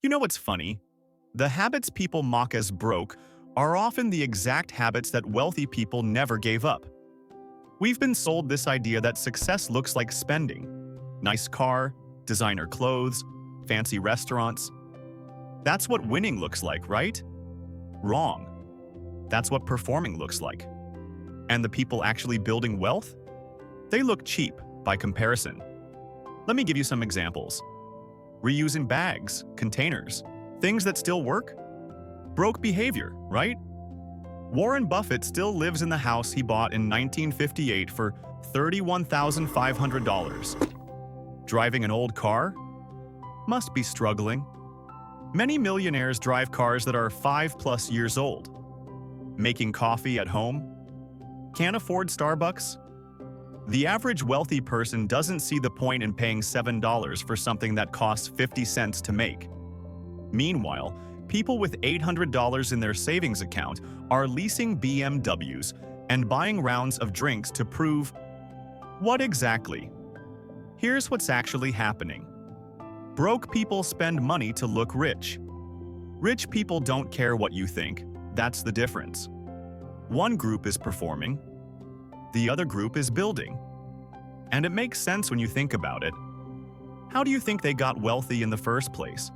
You know what's funny? The habits people mock as broke are often the exact habits that wealthy people never gave up. We've been sold this idea that success looks like spending. Nice car, designer clothes, fancy restaurants. That's what winning looks like, right? Wrong. That's what performing looks like. And the people actually building wealth? They look cheap by comparison. Let me give you some examples. Reusing bags, containers, things that still work? Broke behavior, right? Warren Buffett still lives in the house he bought in 1958 for $31,500. Driving an old car? Must be struggling. Many millionaires drive cars that are 5+ years old. Making coffee at home? Can't afford Starbucks? The average wealthy person doesn't see the point in paying $7 for something that costs 50 cents to make. Meanwhile, people with $800 in their savings account are leasing BMWs and buying rounds of drinks to prove what exactly? Here's what's actually happening. Broke people spend money to look rich. Rich people don't care what you think. That's the difference. One group is performing, the other group is building. And it makes sense when you think about it. How do you think they got wealthy in the first place?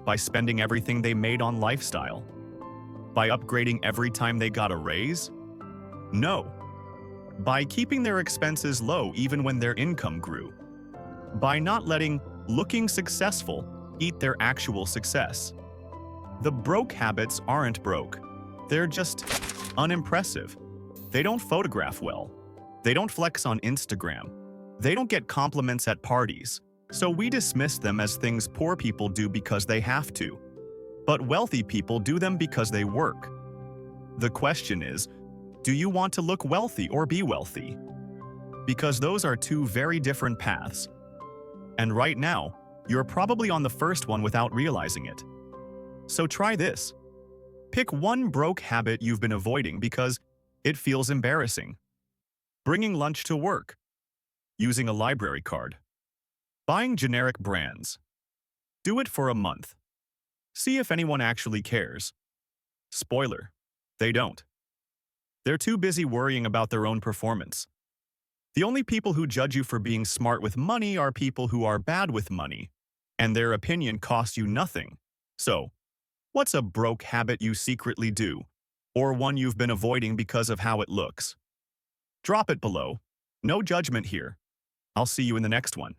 By spending everything they made on lifestyle? By upgrading every time they got a raise? No. By keeping their expenses low even when their income grew. By not letting looking successful eat their actual success. The broke habits aren't broke. They're just unimpressive. They don't photograph well. They don't flex on Instagram. They don't get compliments at parties. So we dismiss them as things poor people do because they have to. But wealthy people do them because they work. The question is, do you want to look wealthy or be wealthy? Because those are two very different paths. And right now, you're probably on the first one without realizing it. So try this. Pick one broke habit you've been avoiding because it feels embarrassing. Bringing lunch to work. Using a library card. Buying generic brands. Do it for a month. See if anyone actually cares. Spoiler, they don't. They're too busy worrying about their own performance. The only people who judge you for being smart with money are people who are bad with money, and their opinion costs you nothing. So, what's a broke habit you secretly do, or one you've been avoiding because of how it looks? Drop it below. No judgment here. I'll see you in the next one.